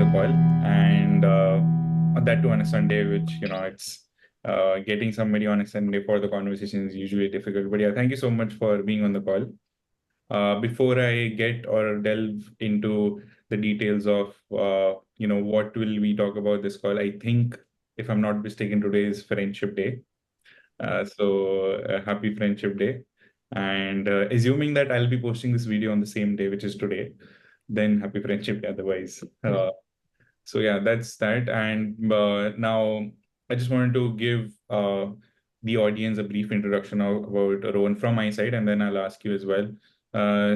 the call, and that too on a Sunday, which it's getting somebody on a Sunday for the conversation is usually difficult. But yeah, thank you so much for being on the call. Before I get or delve into the details of what will we talk about this call, I think if I'm not mistaken, today is Friendship Day. So happy Friendship Day. And assuming that I'll be posting this video on the same day, which is today, then happy Friendship Day otherwise. So yeah, that's that. And now I just wanted to give the audience a brief introduction about Rohan from my side, and then I'll ask you as well.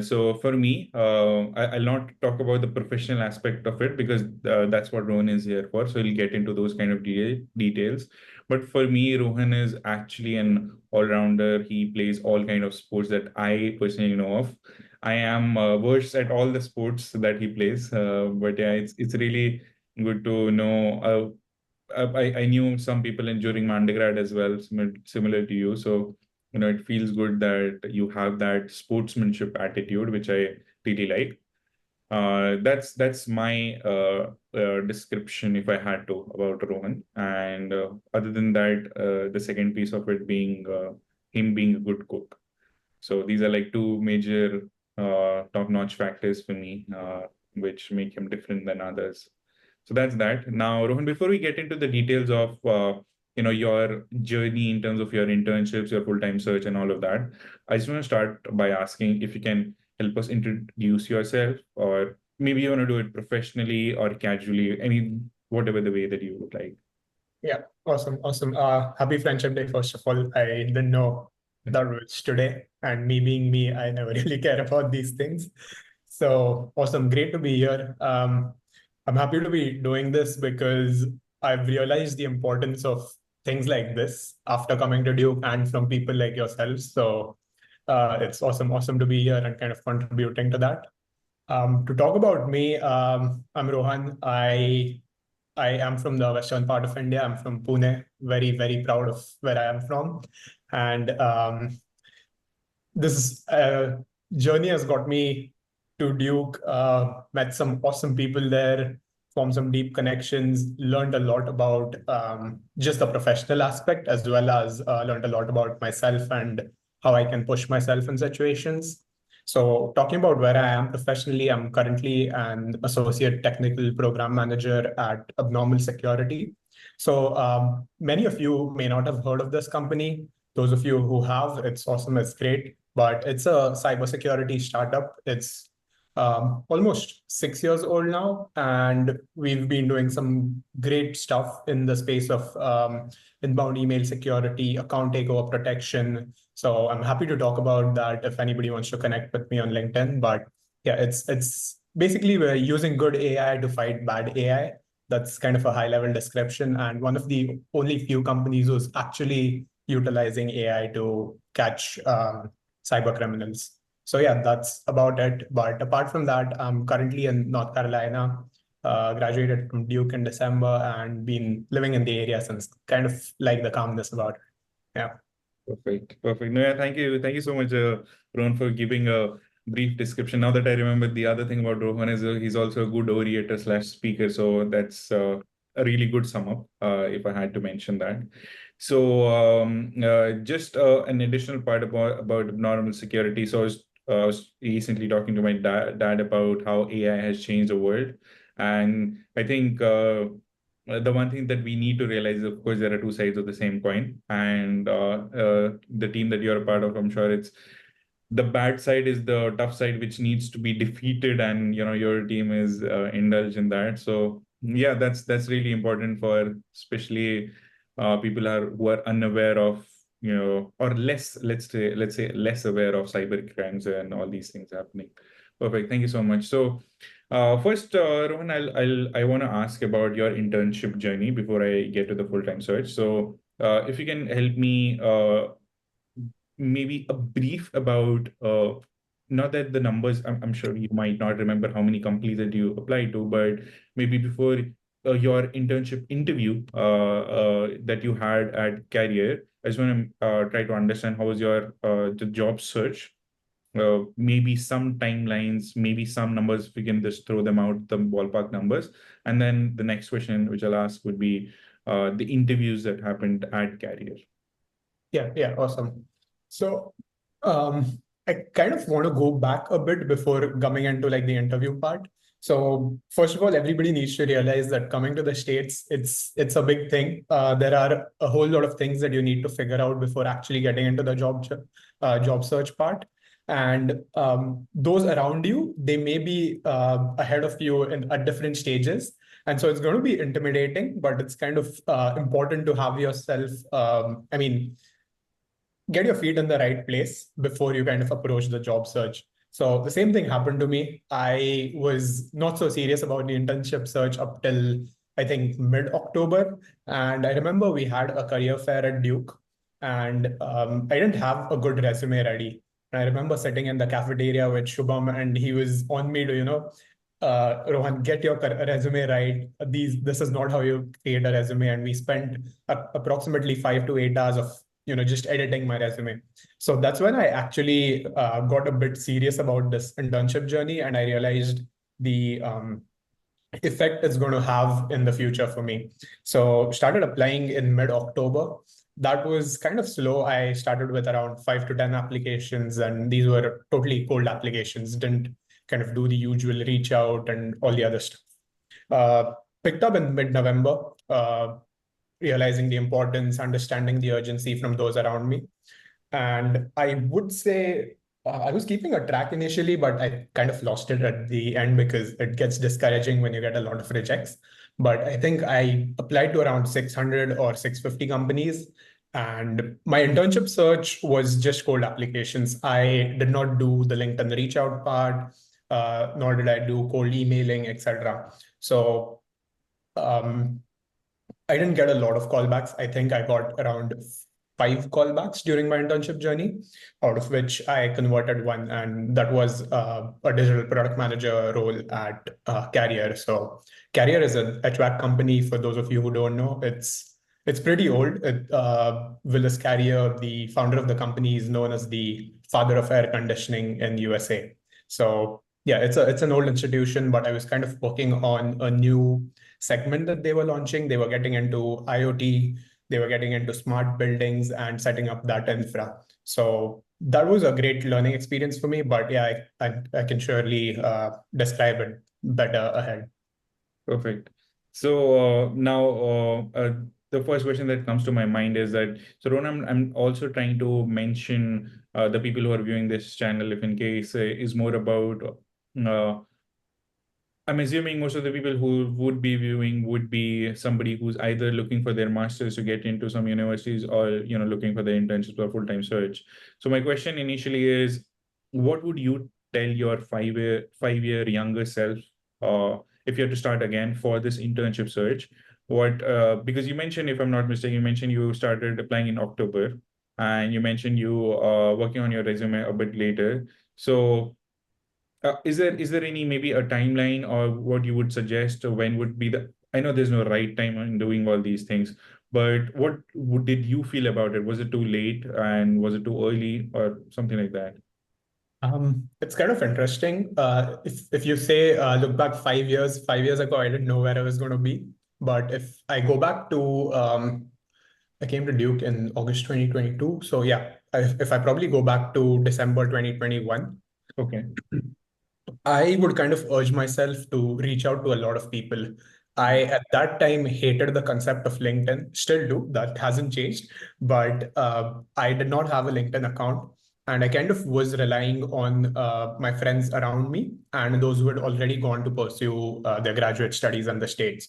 So for me, I'll not talk about the professional aspect of it because that's what Rohan is here for. So he'll get into those kind of details. But for me, Rohan is actually an all-rounder. He plays all kind of sports that I personally know of. I am versed at all the sports that he plays. But yeah, it's really good to know. I knew some people in during my undergrad as well, similar to you. So, it feels good that you have that sportsmanship attitude, which I really like. That's my description, if I had to, about Rohan. And other than that, the second piece of it being him being a good cook. So these are like two major top-notch factors for me, which make him different than others. So that's that. Now, Rohan, before we get into the details of your journey in terms of your internships, your full-time search, and all of that, I just want to start by asking if you can help us introduce yourself, or maybe you want to do it professionally or casually. I mean, whatever the way that you would like. Yeah, awesome. Happy Friendship Day, first of all. I didn't know the rules today, and me being me, I never really care about these things. So awesome, great to be here. I'm happy to be doing this because I've realized the importance of things like this after coming to Duke and from people like yourselves. So it's awesome to be here and kind of contributing to that. To talk about me, I'm Rohan. I am from the western part of India. I'm from Pune. Very proud of where I am from, and this journey has got me to Duke. Met some awesome people there, formed some deep connections, learned a lot about just the professional aspect, as well as learned a lot about myself and how I can push myself in situations. So, talking about where I am professionally, I'm currently an associate technical program manager at Abnormal Security. So, many of you may not have heard of this company. Those of you who have, it's awesome, it's great, but it's a cybersecurity startup. It's almost 6 years old now, and we've been doing some great stuff in the space of inbound email security, account takeover protection. So I'm happy to talk about that if anybody wants to connect with me on LinkedIn. But yeah, it's basically we're using good AI to fight bad AI. That's kind of a high level description, and one of the only few companies who's actually utilizing AI to catch cyber criminals. So yeah, that's about it. But apart from that, I'm currently in North Carolina, graduated from Duke in December and been living in the area since. Kind of like the calmness about it. Yeah. Perfect. No, yeah, thank you so much, Rohan, for giving a brief description. Now that I remember, the other thing about Rohan is he's also a good orator slash speaker. So that's a really good sum up, if I had to mention that. So just an additional part about normal security. So I was recently talking to my dad about how AI has changed the world, and I think the one thing that we need to realize is, of course, there are two sides of the same coin. And the team that you're a part of, I'm sure it's the bad side is the tough side, which needs to be defeated. And your team is indulged in that. So yeah, that's really important for especially people who are unaware of or less, let's say less aware of cyber crimes and all these things happening. Perfect. Thank you so much. So first, Rohan, I want to ask about your internship journey before I get to the full-time search. So, if you can help me, maybe a brief about, not that the numbers, I'm sure you might not remember how many companies that you applied to, but maybe before your internship interview that you had at Career, I just want to try to understand how was your the job search maybe some timelines, maybe some numbers, if we can just throw them out, the ballpark numbers. And then the next question which I'll ask would be the interviews that happened at Carrier. Yeah, awesome. So I kind of want to go back a bit before coming into like the interview part. So first of all, everybody needs to realize that coming to the States, it's a big thing. There are a whole lot of things that you need to figure out before actually getting into the job search part. And those around you, they may be ahead of you at different stages. And so it's going to be intimidating, but it's kind of important to have yourself, get your feet in the right place before you kind of approach the job search. So the same thing happened to me. I was not so serious about the internship search up till I think mid-October. And I remember we had a career fair at Duke, and I didn't have a good resume ready. And I remember sitting in the cafeteria with Shubham, and he was on me to, Rohan, get your resume right. This is not how you create a resume. And we spent approximately 5 to 8 hours of just editing my resume. So that's when I actually got a bit serious about this internship journey, and I realized the effect it's going to have in the future for me. So started applying in mid-October. That was kind of slow. I started with around 5 to 10 applications, and these were totally cold applications. Didn't kind of do the usual reach out and all the other stuff. Uh, Picked up in mid-November. Realizing the importance, understanding the urgency from those around me. And I would say I was keeping a track initially, but I kind of lost it at the end because it gets discouraging when you get a lot of rejects. But I think I applied to around 600 or 650 companies. And my internship search was just cold applications. I did not do the LinkedIn reach out part, nor did I do cold emailing, etc. So um, I didn't get a lot of callbacks. I think I got around 5 callbacks during my internship journey, out of which I converted one, and that was a digital product manager role at Carrier. So Carrier is an HVAC company. For those of you who don't know, it's pretty old. Willis Carrier, the founder of the company, is known as the father of air conditioning in USA. So yeah, it's an old institution, but I was kind of working on a new segment that they were launching. They were getting into IoT, they were getting into smart buildings and setting up that infra. So that was a great learning experience for me. But yeah, I can surely describe it better ahead. Perfect. So now the first question that comes to my mind is that, so Ron, I'm also trying to mention the people who are viewing this channel, if in case is more about I'm assuming most of the people who would be viewing would be somebody who's either looking for their masters to get into some universities, or looking for the internships or full-time search. So my question initially is, what would you tell your 5-year younger self if you had to start again for this internship search? What because you mentioned, if I'm not mistaken, you mentioned you started applying in October, and you mentioned you working on your resume a bit later. So is there any maybe a timeline, or what you would suggest, when would be the, I know there's no right time in doing all these things, but did you feel about it? Was it too late, and was it too early, or something like that? It's kind of interesting. If you say look back 5 years, 5 years ago, I didn't know where I was going to be. But if I go back to I came to Duke in August 2022. So yeah, if I probably go back to December 2021, Okay. I would kind of urge myself to reach out to a lot of people. I, at that time, hated the concept of LinkedIn, still do, that hasn't changed. But I did not have a LinkedIn account. And I kind of was relying on my friends around me and those who had already gone to pursue their graduate studies in the States.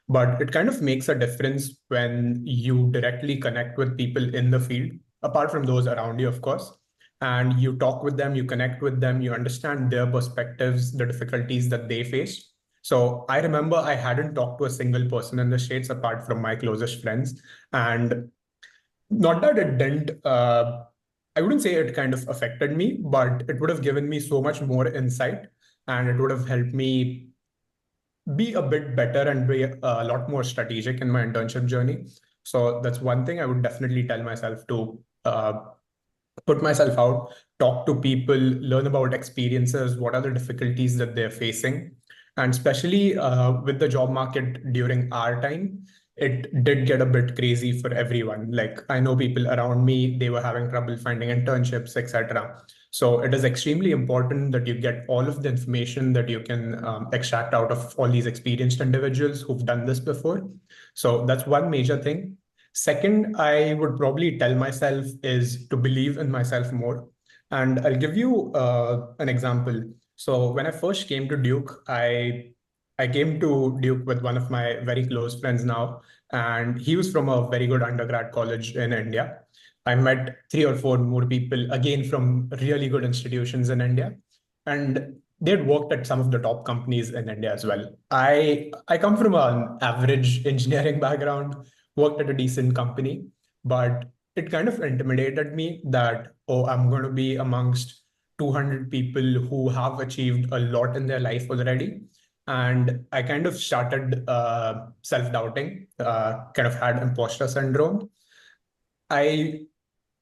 But it kind of makes a difference when you directly connect with people in the field, apart from those around you, of course, and you talk with them, you connect with them, you understand their perspectives, the difficulties that they face. So I remember I hadn't talked to a single person in the States apart from my closest friends. And not that it didn't, I wouldn't say it kind of affected me, but it would have given me so much more insight, and it would have helped me be a bit better and be a lot more strategic in my internship journey. So that's one thing I would definitely tell myself to put myself out, talk to people, learn about experiences, what are the difficulties that they're facing. And especially with the job market during our time, it did get a bit crazy for everyone. Like I know people around me, they were having trouble finding internships, etc. So it is extremely important that you get all of the information that you can extract out of all these experienced individuals who've done this before. So that's one major thing. Second, I would probably tell myself is to believe in myself more. And I'll give you an example. So when I first came to Duke, I came to Duke with one of my very close friends now, and he was from a very good undergrad college in India. I met three or four more people, again from really good institutions in India, and they'd worked at some of the top companies in India as well. I come from an average engineering background, worked at a decent company, but it kind of intimidated me that, oh, I'm going to be amongst 200 people who have achieved a lot in their life already. And I kind of started self-doubting, kind of had imposter syndrome. I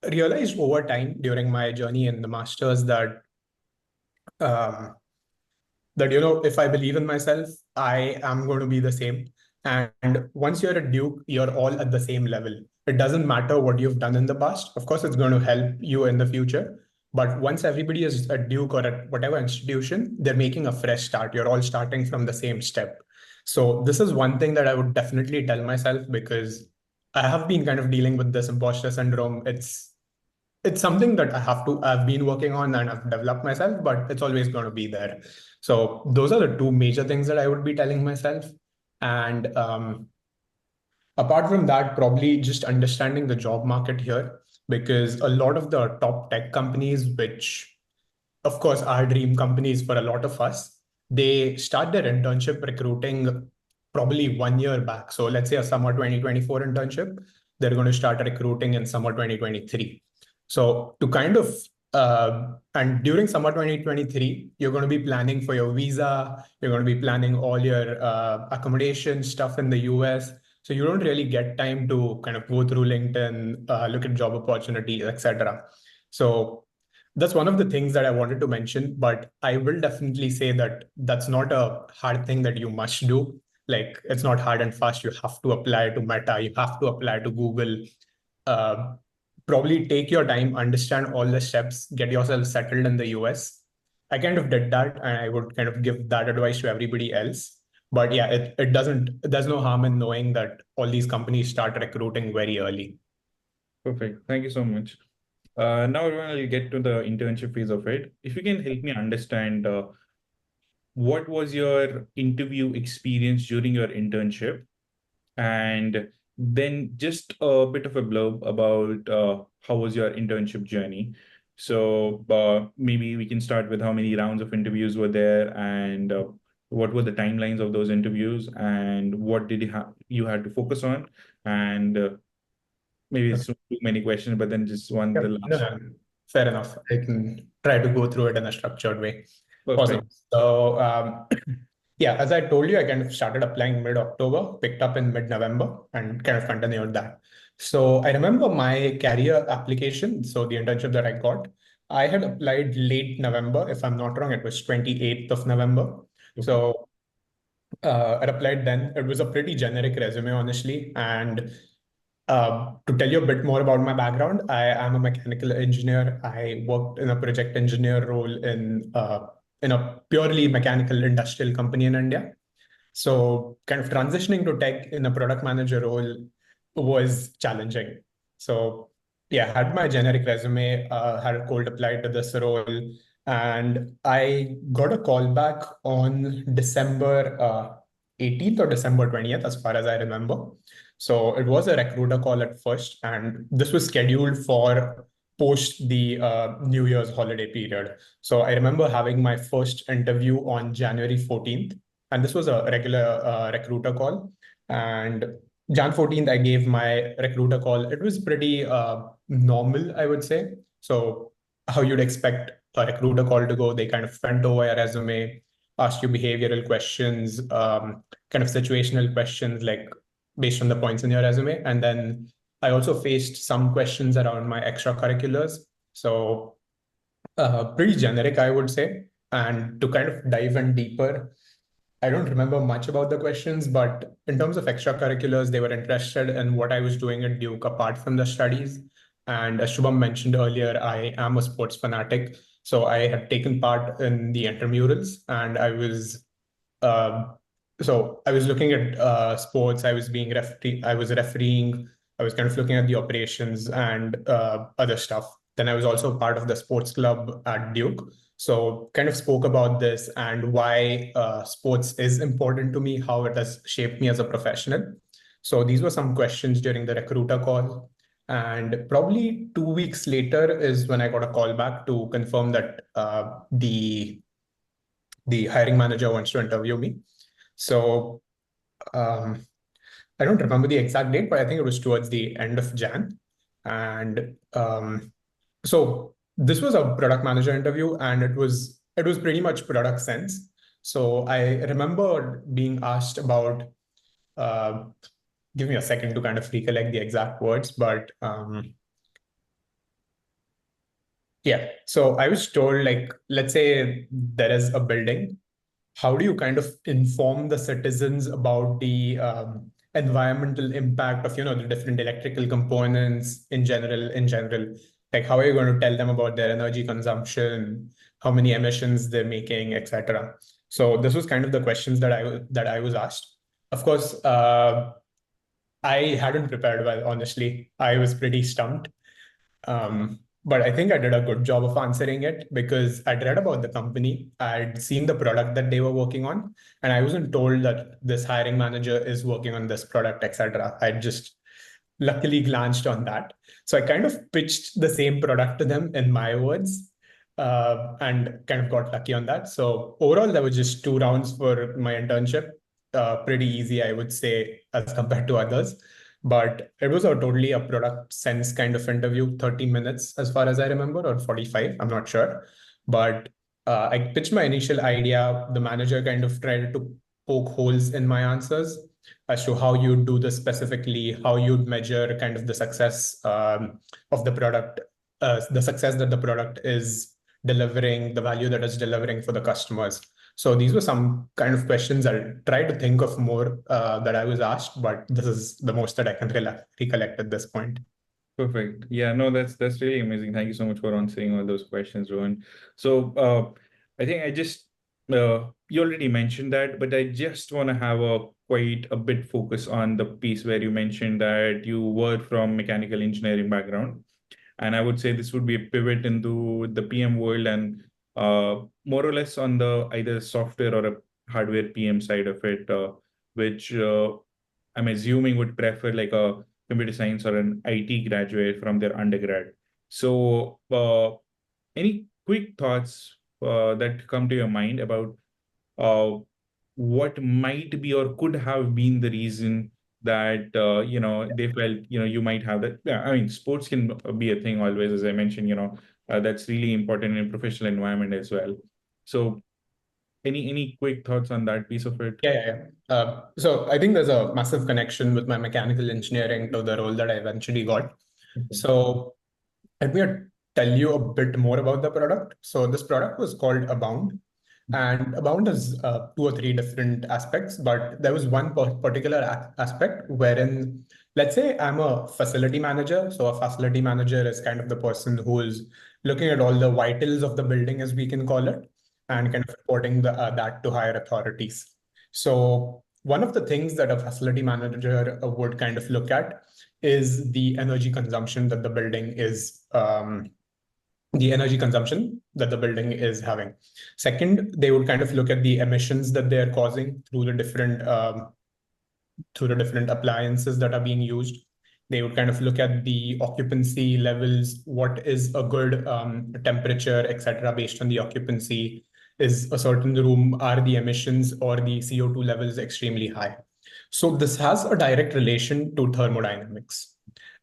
realized over time during my journey in the masters um, that if I believe in myself, I am going to be the same. And once you're a Duke, you're all at the same level. It doesn't matter what you've done in the past. Of course, it's going to help you in the future. But once everybody is at Duke or at whatever institution, they're making a fresh start. You're all starting from the same step. So this is one thing that I would definitely tell myself, because I have been kind of dealing with this imposter syndrome. It's something that I've been working on and I've developed myself, but it's always going to be there. So those are the two major things that I would be telling myself. And apart from that, probably just understanding the job market here, because a lot of the top tech companies, which of course are dream companies for a lot of us, they start their internship recruiting probably 1 year back. So let's say a summer 2024 internship, they're going to start recruiting in summer 2023. So to kind of and during summer 2023, you're going to be planning for your visa, you're going to be planning all your accommodation stuff in the US. So you don't really get time to kind of go through LinkedIn, look at job opportunities, etc. So that's one of the things that I wanted to mention, but I will definitely say that that's not a hard thing that you must do. Like it's not hard and fast. You have to apply to Meta, you have to apply to Google. Uh, Probably take your time, understand all the steps, get yourself settled in the US. I kind of did that, and I would kind of give that advice to everybody else. But yeah, it doesn't, there's no harm in knowing that all these companies start recruiting very early. Perfect. Thank you so much. Now we'll get to the internship phase of it. If you can help me understand, what was your interview experience during your internship? And then just a bit of a blurb about how was your internship journey. So maybe we can start with how many rounds of interviews were there, and what were the timelines of those interviews, and what did you had to focus on, and maybe it's too many questions, but then just one the Yep. No, last. no, fair enough. I can try to go through it in a structured way. Perfect. Awesome. So, yeah, as I told you, I kind of started applying mid-October, picked up in mid-November, and kind of continued that. So I remember my career application, so the internship that I got, I had applied late November. If I'm not wrong, it was 28th of November. Okay. So I applied then. It was a pretty generic resume, honestly. And to tell you a bit more about my background, I am a mechanical engineer. I worked in a project engineer role in a purely mechanical industrial company in India. So kind of transitioning to tech in a product manager role was challenging. So yeah, I had my generic resume, had cold applied to this role, and I got a call back on December 18th or December 20th, as far as I remember. So it was a recruiter call at first, and this was scheduled for post the New Year's holiday period. So I remember having my first interview on January 14th, and this was a regular recruiter call. And Jan 14th, I gave my recruiter call. It was pretty normal, I would say. So how you'd expect a recruiter call to go, they kind of went over your resume, asked you behavioral questions, kind of situational questions, like based on the points in your resume. And then I also faced some questions around my extracurriculars. So pretty generic, I would say. And to kind of dive in deeper, I don't remember much about the questions, but in terms of extracurriculars, they were interested in what I was doing at Duke apart from the studies. And as Shubham mentioned earlier, I am a sports fanatic. So I had taken part in the intramurals, and uh, I was looking at sports. I was refereeing. I was kind of looking at the operations and other stuff. Then I was also part of the sports club at Duke. So kind of spoke about this and why sports is important to me, how it has shaped me as a professional. So these were some questions during the recruiter call. And probably 2 weeks later is when I got a call back to confirm that the hiring manager wants to interview me. So um, I don't remember the exact date, but I think it was towards the end of Jan. And so this was a product manager interview, and it was pretty much product sense. So I remember being asked about. Uh, Give me a second to kind of recollect the exact words, but yeah. So I was told, like, let's say there is a building, how do you kind of inform the citizens about the environmental impact of the different electrical components in general, like how are you going to tell them about their energy consumption, how many emissions they're making, etc. So this was kind of the questions that I was asked. Of course, I hadn't prepared well, honestly. I was pretty stumped. But I think I did a good job of answering it because I'd read about the company, I'd seen the product that they were working on, and I wasn't told that this hiring manager is working on this product, etc. I just luckily glanced on that. So I kind of pitched the same product to them in my words, and kind of got lucky on that. So overall, there were just 2 rounds for my internship. Pretty easy, I would say, as compared to others. But it was totally a product sense kind of interview, 30 minutes as far as I remember, or 45, I'm not sure. But I pitched my initial idea. The manager kind of tried to poke holes in my answers as to how you'd do this specifically, how you'd measure kind of the success of the product, the success that the product is delivering, the value that it's delivering for the customers. So these were some kind of questions. I'll try to think of more that I was asked, but this is the most that I can recollect at this point. Perfect. Yeah, no, that's really amazing. Thank you so much for answering all those questions, Rohan. So, I think you already mentioned that, but I just want to have a quite a bit focus on the piece where you mentioned that you were from mechanical engineering background, and I would say this would be a pivot into the PM world and more or less on the either software or a hardware PM side of it, which I'm assuming would prefer like a computer science or an IT graduate from their undergrad. So, any quick thoughts that come to your mind about uh, what might be or could have been the reason that they felt you might have that? Yeah, I mean, sports can be a thing always, as I mentioned. That's really important in professional environment as well. So, any quick thoughts on that piece of it? So I think there's a massive connection with my mechanical engineering to the role that I eventually got. Okay. So let me tell you a bit more about the product. So this product was called Abound, and Abound has 2 or 3 different aspects, but there was one particular aspect wherein, let's say I'm a facility manager. So a facility manager is kind of the person who is looking at all the vitals of the building, as we can call it, and kind of reporting that to higher authorities. So one of the things that a facility manager would kind of look at is the energy consumption that the building is having. Second, they would kind of look at the emissions that they are causing through the different appliances that are being used. They would kind of look at the occupancy levels, what is a good temperature, etc., based on the occupancy. Is a certain room, are the emissions or the CO2 levels extremely high? So this has a direct relation to thermodynamics.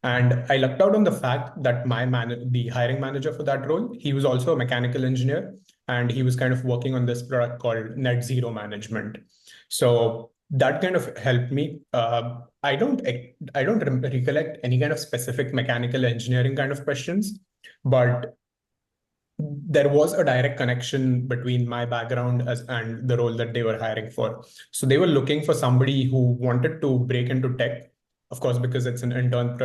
And I lucked out on the fact that the hiring manager for that role, he was also a mechanical engineer, and he was kind of working on this product called net zero management. So that kind of helped me. I don't recollect any kind of specific mechanical engineering kind of questions, but there was a direct connection between my background and the role that they were hiring for. So they were looking for somebody who wanted to break into tech, of course, because it's an intern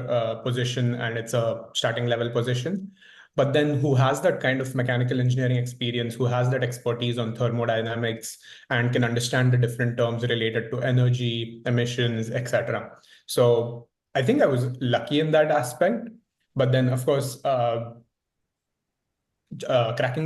position and it's a starting level position, but then who has that kind of mechanical engineering experience, who has that expertise on thermodynamics and can understand the different terms related to energy, emissions, etc. So I think I was lucky in that aspect. But then, of course, cracking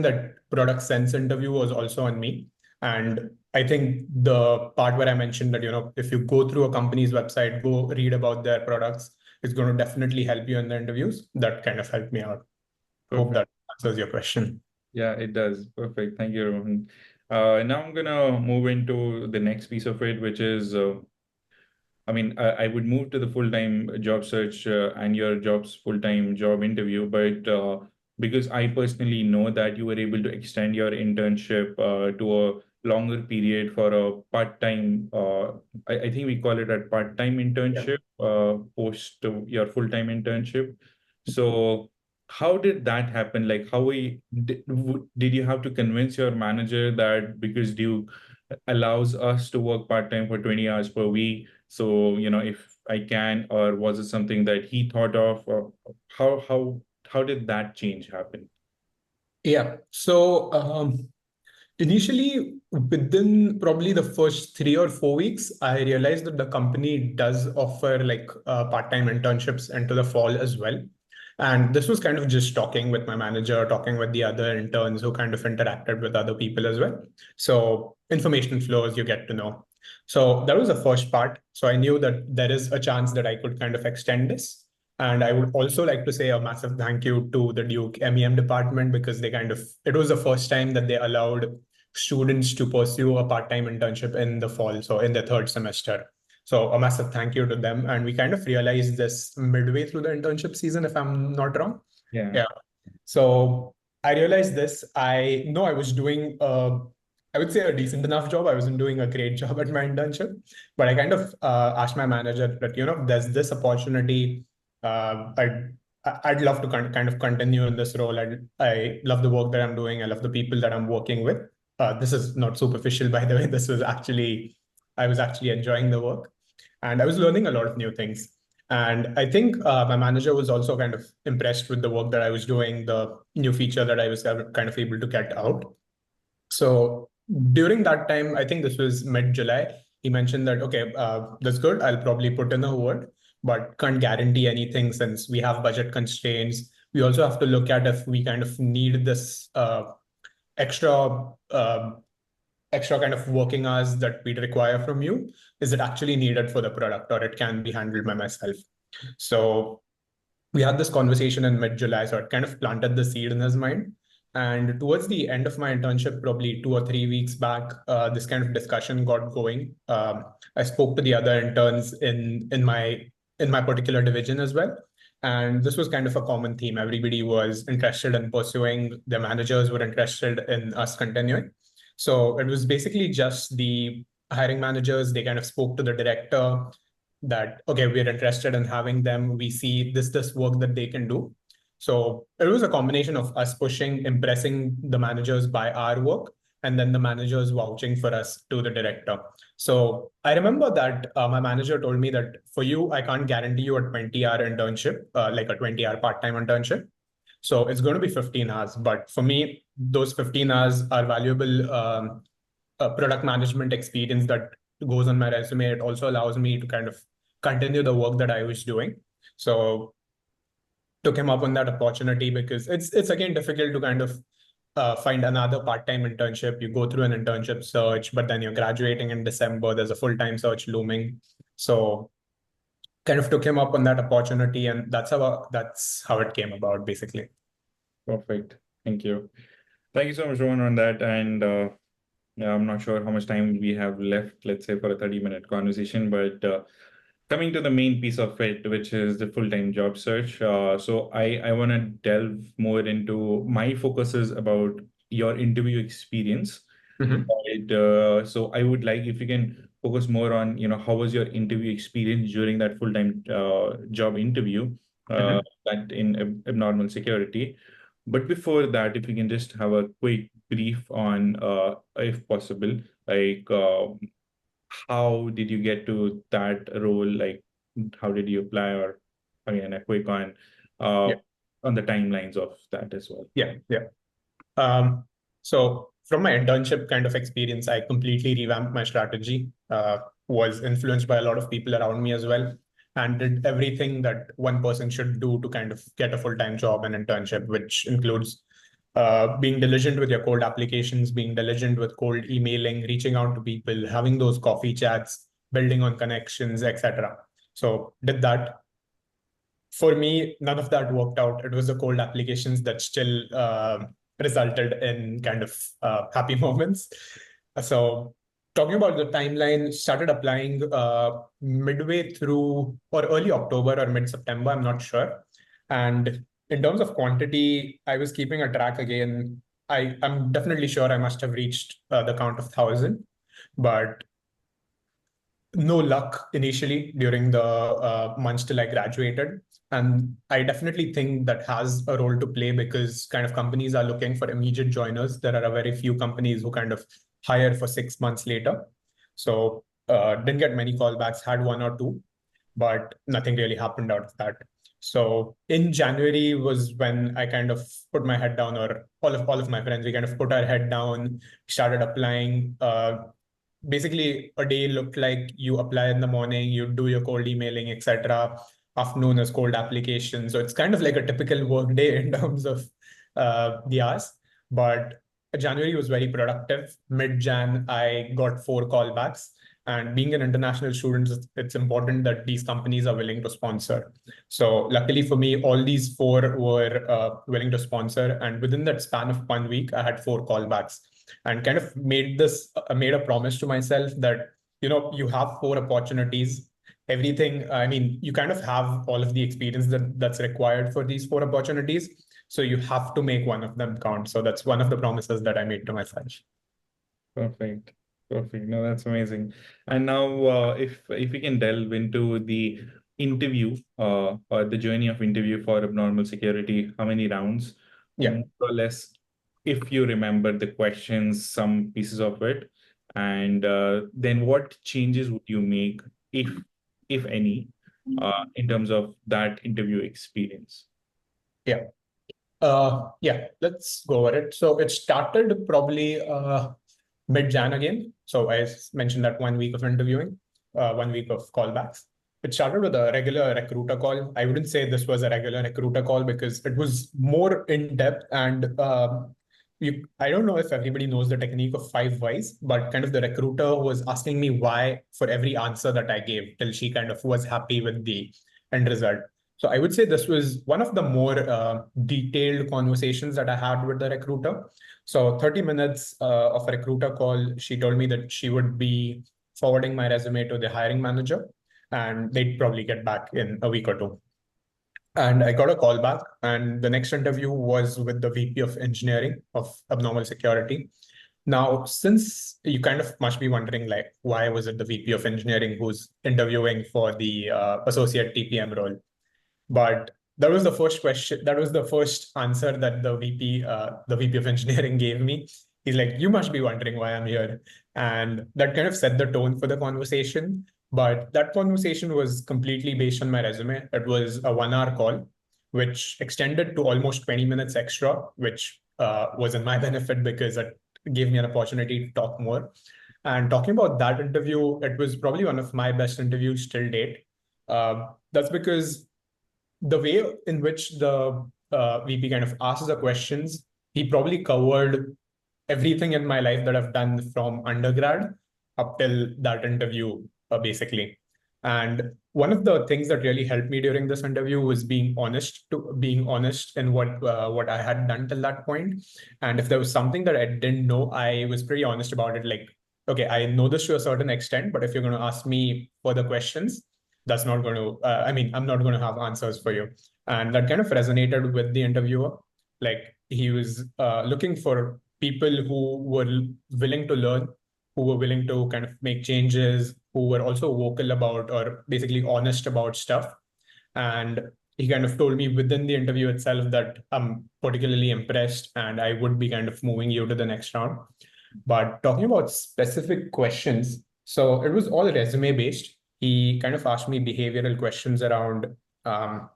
that product sense interview was also on me. And I think the part where I mentioned that, if you go through a company's website, go read about their products, it's going to definitely help you in the interviews. That kind of helped me out. Hope Perfect. that answers your question. Yeah, it does. Perfect. Thank you, Rohan. Now I'm gonna move into the next piece of it, which is I mean, I would move to the full-time job search and your job's full-time job interview, but because I personally know that you were able to extend your internship to a longer period for a part-time, I think we call it a part-time Yeah. internship post to your full-time internship. So how did that happen? Like, did you have to convince your manager that because Duke allows us to work part-time for 20 hours per week? So, if I can, or was it something that he thought of, or how did that change happen? Yeah. So initially, within probably the first 3 or 4 weeks, I realized that the company does offer like part-time internships into the fall as well. And this was kind of just talking with my manager, talking with the other interns who kind of interacted with other people as well. So information flows, you get to know. So that was the first part. So I knew that there is a chance that I could kind of extend this. And I would also like to say a massive thank you to the Duke MEM department because it was the first time that they allowed students to pursue a part-time internship in the fall, so in the third semester. So a massive thank you to them. And we kind of realized this midway through the internship season, if I'm not wrong. Yeah, Yeah. So I realized this. I know I was doing, I would say a decent enough job. I wasn't doing a great job at my internship, but I kind of asked my manager that, there's this opportunity. I'd love to kind of continue in this role. I love the work that I'm doing. I love the people that I'm working with. This is not superficial, by the way. I was actually enjoying the work and I was learning a lot of new things. And I think my manager was also kind of impressed with the work that I was doing, the new feature that I was kind of able to get out. So during that time, I think this was mid-July, he mentioned that, okay, that's good. I'll probably put in a word, but can't guarantee anything since we have budget constraints. We also have to look at if we kind of need this extra extra kind of working hours that we'd require from you. Is it actually needed for the product or it can be handled by myself? So we had this conversation in mid-July, so it kind of planted the seed in his mind. And towards the end of my internship, probably 2 or 3 weeks back, this kind of discussion got going. I spoke to the other interns in my particular division as well, and this was kind of a common theme. Everybody was interested in pursuing. The managers were interested in us continuing. So it was basically just the hiring managers. They kind of spoke to the director that, okay, we're interested in having them. We see this work that they can do. So it was a combination of us pushing, impressing the managers by our work, and then the managers vouching for us to the director. So I remember that my manager told me that for you, I can't guarantee you a 20-hour internship, like a 20-hour part-time internship. So it's going to be 15 hours. But for me, those 15 hours are valuable product management experience that goes on my resume. It also allows me to kind of continue the work that I was doing. So took him up on that opportunity because it's again difficult to kind of find another part-time internship. You go through an internship search, but then you're graduating in December. There's a full-time search looming. So kind of took him up on that opportunity, and that's how it came about, basically. perfect. Thank you. Thank you so much, Rohan, on that. And yeah, I'm not sure how much time we have left, let's say, for a 30-minute conversation, but coming to the main piece of it, which is the full-time job search. So I want to delve more into my focuses about your interview experience. Mhm. Right. So I would like if you can focus more on, how was your interview experience during that full-time job interview, Mhm. that in abnormal security. But before that, if you can just have a quick brief on, if possible, like how did you get to that role? Like, how did you apply? Or again, a quick uh, Yeah, on the timelines of that as well. yeah. Um, so from my internship kind of experience, I completely revamped my strategy, was influenced by a lot of people around me as well, and did everything that one person should do to kind of get a full-time job and internship, which includes being diligent with your cold applications, being diligent with cold emailing, reaching out to people, having those coffee chats, building on connections, etc. So did that. For me, none of that worked out. It was the cold applications that still resulted in kind of happy moments. So, talking about the timeline, started applying midway through or early October or mid September, I'm not sure. And in terms of quantity, I was keeping a track again. I'm definitely sure I must have reached the count of 1,000, but no luck initially during the months till I graduated. And I definitely think that has a role to play because kind of companies are looking for immediate joiners. There are a very few companies who kind of hire for 6 months later. So didn't get many callbacks, had one or two, but nothing really happened out of that. So in January was when I kind of put my head down, or all of my friends, we kind of put our head down, started applying. Basically a day looked like you apply in the morning, you do your cold emailing, etc. Afternoon is cold application. So it's kind of like a typical work day in terms of the hours. But January was very productive. Mid-Jan, I got 4 callbacks. And being an international student, it's important that these companies are willing to sponsor. So luckily for me, all these four were willing to sponsor. And within that span of 1 week, I had 4 callbacks and kind of made a promise to myself that you have 4 opportunities. Everything, I mean, you kind of have all of the experience that's required for these 4 opportunities, so you have to make one of them count. So that's one of the promises that I made to myself. Perfect. Perfect. No, that's amazing. And now, if we can delve into the interview, or the journey of interview for abnormal security, how many rounds, Yeah. more or less, if you remember the questions, some pieces of it, and then what changes would you make, if any, in terms of that interview experience? Yeah. Yeah, let's go over it. So it started probably mid-Jan again. So I mentioned that 1 week of interviewing, 1 week of callbacks. It started with a regular recruiter call. I wouldn't say this was a regular recruiter call because it was more in depth, and I don't know if everybody knows the technique of 5 whys, but kind of the recruiter was asking me why for every answer that I gave till she kind of was happy with the end result. So I would say this was one of the more detailed conversations that I had with the recruiter. So 30 minutes of a recruiter call, she told me that she would be forwarding my resume to the hiring manager, and they'd probably get back in a week or two. And I got a call back, and the next interview was with the VP of Engineering of Abnormal Security. Now, since you kind of must be wondering, like, why was it the VP of Engineering who's interviewing for the associate TPM role? But that was the first question. That was the first answer that the VP of Engineering gave me. He's like, "You must be wondering why I'm here," and that kind of set the tone for the conversation. But that conversation was completely based on my resume. It was a 1 hour call, which extended to almost 20 minutes extra, which was in my benefit because it gave me an opportunity to talk more. And talking about that interview, it was probably one of my best interviews till date. That's because the way in which the VP kind of asks the questions, he probably covered everything in my life that I've done from undergrad up till that interview, basically. And one of the things that really helped me during this interview was being honest in what I had done till that point. And if there was something that I didn't know, I was pretty honest about it. Like, okay, I know this to a certain extent, but if you're going to ask me further questions, that's not going to. I mean, I'm not going to have answers for you. And that kind of resonated with the interviewer. Like he was looking for people who were willing to learn, who were willing to kind of make changes, who were also vocal about or basically honest about stuff. And he kind of told me within the interview itself that I'm particularly impressed and I would be kind of moving you to the next round. But talking about specific questions, so it was all resume based. He kind of asked me behavioral questions around um,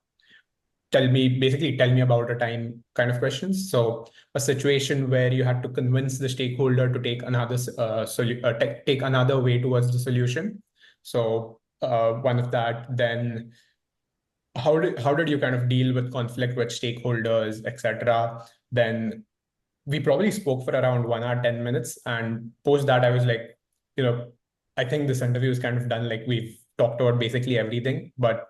tell me about a time kind of questions. So a situation where you had to convince the stakeholder to take another take another way towards the solution. So one of that, then how did you kind of deal with conflict with stakeholders, etc. Then we probably spoke for around 1 hour 10 minutes, and post that I was like, you know, I think this interview is kind of done. Like we've talked about basically everything, but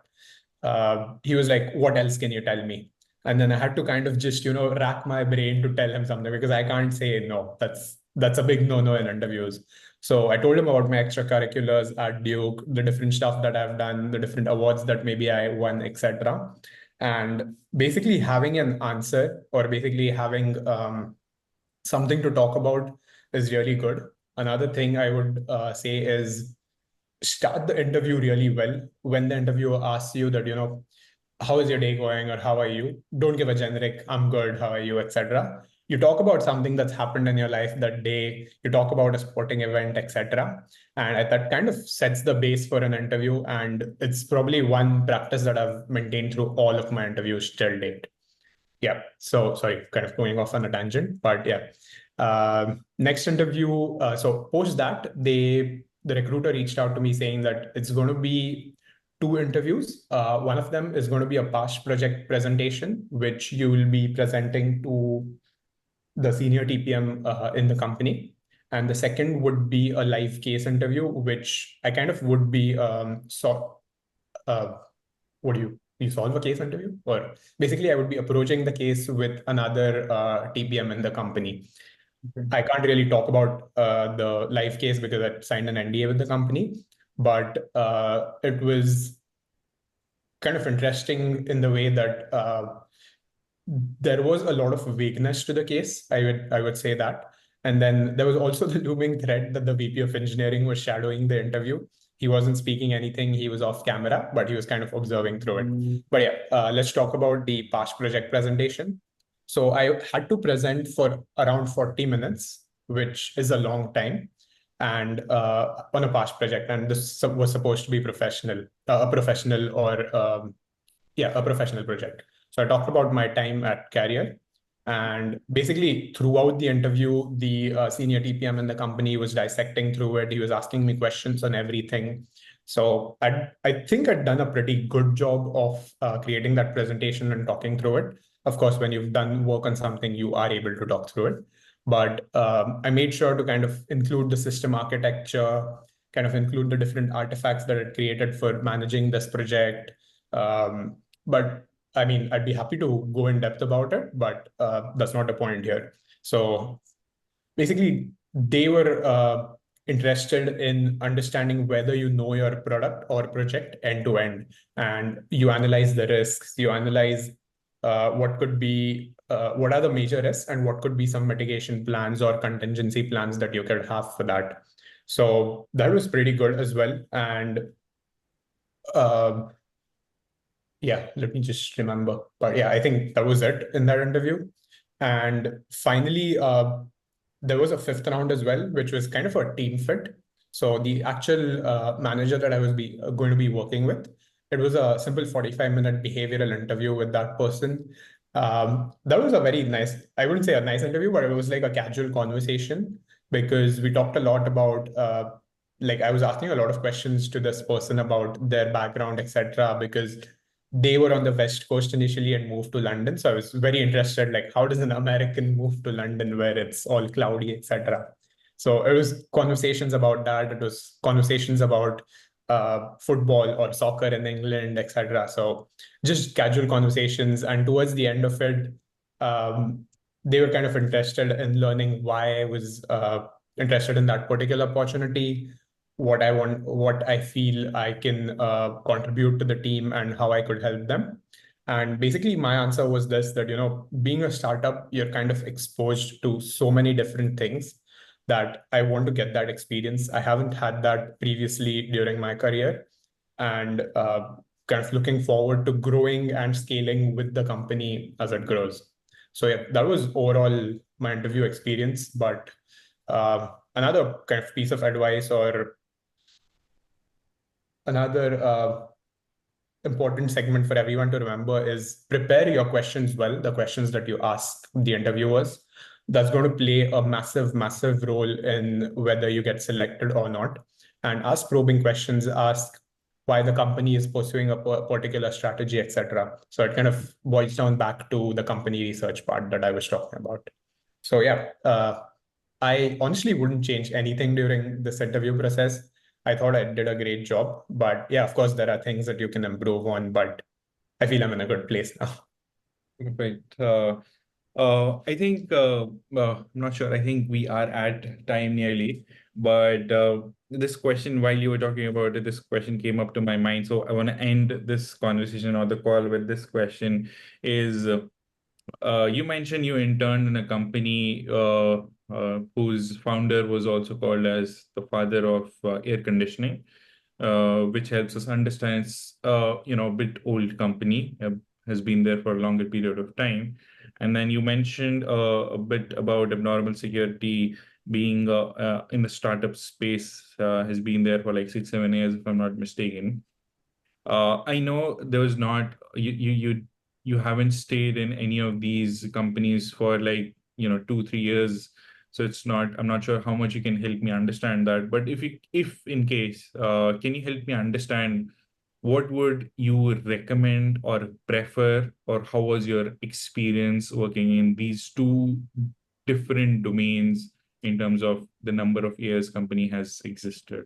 he was like, what else can you tell me? And then I had to kind of just, rack my brain to tell him something, because I can't say no. That's a big no-no in interviews. So I told him about my extracurriculars at Duke, the different stuff that I've done, the different awards that maybe I won, etc. And basically having an answer, or basically having something to talk about, is really good. Another thing I would say is start the interview really well. When the interviewer asks you that, how is your day going, or how are you? Don't give a generic, I'm good, how are you, etc. You talk about something that's happened in your life that day. You talk about a sporting event, etc. And that kind of sets the base for an interview. And it's probably one practice that I've maintained through all of my interviews till date. Yeah. So sorry, kind of going off on a tangent, but yeah. Next interview. So post that, the recruiter reached out to me saying that it's going to be two interviews. One of them is going to be a past project presentation, which you will be presenting to the senior TPM in the company. And the second would be a live case interview, which I kind of would be uh, what do you solve a case interview, or basically I would be approaching the case with another TPM in the company. Okay. I can't really talk about the live case because I signed an NDA with the company, but it was kind of interesting in the way that there was a lot of vagueness to the case. I would say that. And then there was also the looming threat that the VP of engineering was shadowing the interview. He wasn't speaking anything. He was off camera, but he was kind of observing through it. But yeah, let's talk about the past project presentation. So I had to present for around 40 minutes, which is a long time, and on a past project. And this was supposed to be a professional or a professional project. So I talked about my time at Carrier. And basically, throughout the interview, the senior TPM in the company was dissecting through it. He was asking me questions on everything. So I think I'd done a pretty good job of creating that presentation and talking through it. Of course, when you've done work on something, you are able to talk through it. But I made sure to kind of include the system architecture, kind of include the different artifacts that it created for managing this project. Um, but I mean, I'd be happy to go in depth about it, but that's not the point here. So basically, they were interested in understanding whether you know your product or project end to end, and you analyze the risks, you analyze what are the major risks, and what could be some mitigation plans or contingency plans that you could have for that. So that was pretty good as well. And uh, yeah, let me just remember. But yeah, I think that was it in that interview. And finally, there was a fifth round as well, which was kind of a team fit. So the actual manager that I was going to be working with, it was a simple 45-minute behavioral interview with that person. That was a very nice, I wouldn't say a nice interview, but it was like a casual conversation, because we talked a lot about like I was asking a lot of questions to this person about their background, etc., because they were on the West Coast initially and moved to London. So I was very interested, like, how does an American move to London where it's all cloudy, etc. So it was conversations about that. It was conversations about football or soccer in England, etc. So just casual conversations. And towards the end of it, um, they were kind of interested in learning why I was interested in that particular opportunity, what I want, what I feel I can contribute to the team, and how I could help them. And basically, my answer was this: that, being a startup, you're kind of exposed to so many different things that I want to get that experience. I haven't had that previously during my career. And kind of looking forward to growing and scaling with the company as it grows. So yeah, that was overall my interview experience. But another kind of piece of advice or another important segment for everyone to remember is prepare your questions well, the questions that you ask the interviewers. That's going to play a massive, massive role in whether you get selected or not. And ask probing questions, ask why the company is pursuing a particular strategy, etc. So it kind of boils down back to the company research part that I was talking about. So yeah, I honestly wouldn't change anything during this interview process. I thought I did a great job, but yeah, of course, there are things that you can improve on, but I feel I'm in a good place now. Perfect. I think I'm not sure. I think we are at time nearly, but this question, while you were talking about it, this question came up to my mind. So I want to end this conversation or the call with this question: Is you mentioned you interned in a company whose founder was also called as the father of air conditioning, which helps us understand it's a bit old company, has been there for a longer period of time. And then you mentioned a bit about abnormal security being in the startup space, has been there for like 6, 7 years, if I'm not mistaken. I know there was not you haven't stayed in any of these companies for like 2, 3 years, so it's not. I'm not sure how much you can help me understand that. But if in case, can you help me understand what would you recommend or prefer, or how was your experience working in these two different domains in terms of the number of years company has existed?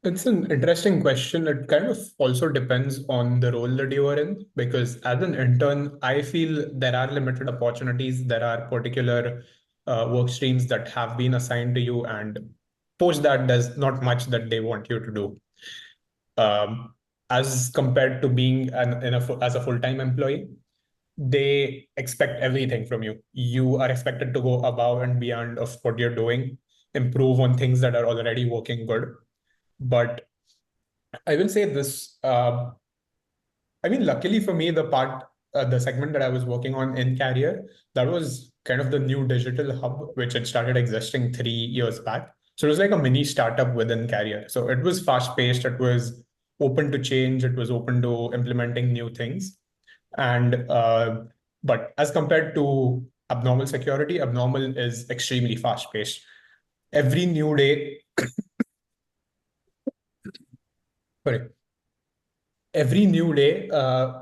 It's an interesting question. It kind of also depends on the role that you are in, because as an intern, I feel there are limited opportunities. There are particular work streams that have been assigned to you, and post that, there's not much that they want you to do. As compared to being as a full-time employee, they expect everything from you. You are expected to go above and beyond of what you're doing, improve on things that are already working good. But I will say this. I mean, luckily for me, the segment that I was working on in Carrier, that was kind of the new digital hub, which had started existing 3 years back. So it was like a mini startup within Carrier. So it was fast paced. It was open to change. It was open to implementing new things. And but as compared to abnormal security, abnormal is extremely fast paced. Every new day, sorry, every new day,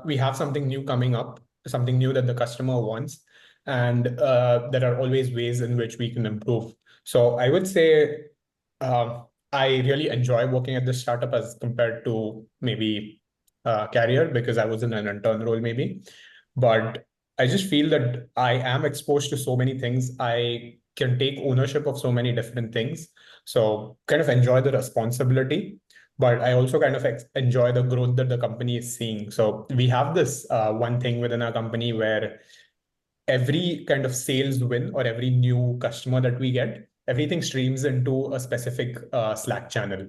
we have something new coming up, something new that the customer wants, and there are always ways in which we can improve. So I would say I really enjoy working at this startup as compared to maybe Carrier, because I was in an intern role maybe. But I just feel that I am exposed to so many things. I can take ownership of so many different things. So kind of enjoy the responsibility, but I also kind of enjoy the growth that the company is seeing. So we have this one thing within our company where every kind of sales win or every new customer that we get, everything streams into a specific Slack channel.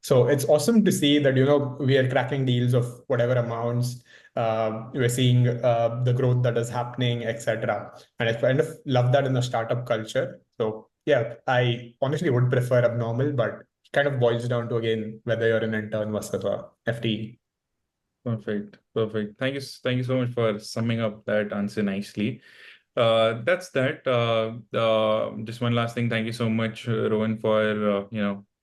So it's awesome to see that, we are cracking deals of whatever amounts. We're seeing the growth that is happening, etc. And I kind of love that in the startup culture. So yeah, I honestly would prefer abnormal, but it kind of boils down to, again, whether you're an intern versus a FTE. Perfect. Perfect. Thank you so much for summing up that answer nicely. That's that. Just one last thing. Thank you so much, Rohan, for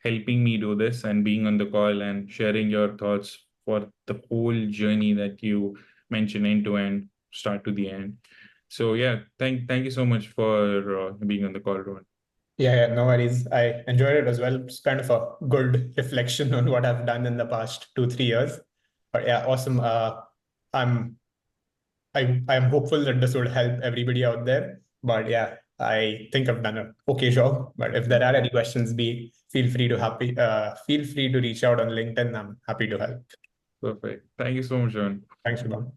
helping me do this and being on the call and sharing your thoughts for the whole journey that you mentioned end to end, start to the end. So yeah, thank you so much for being on the call, Rohan. Yeah, yeah, no worries. I enjoyed it as well. It's kind of a good reflection on what I've done in the past 2, 3 years. But yeah, awesome. I'm I'm hopeful that this would help everybody out there. But yeah, I think I've done an okay job. But if there are any questions, be feel free to reach out on LinkedIn. I'm happy to help. Perfect. Thank you so much, Rohan. Thanks, Shubham.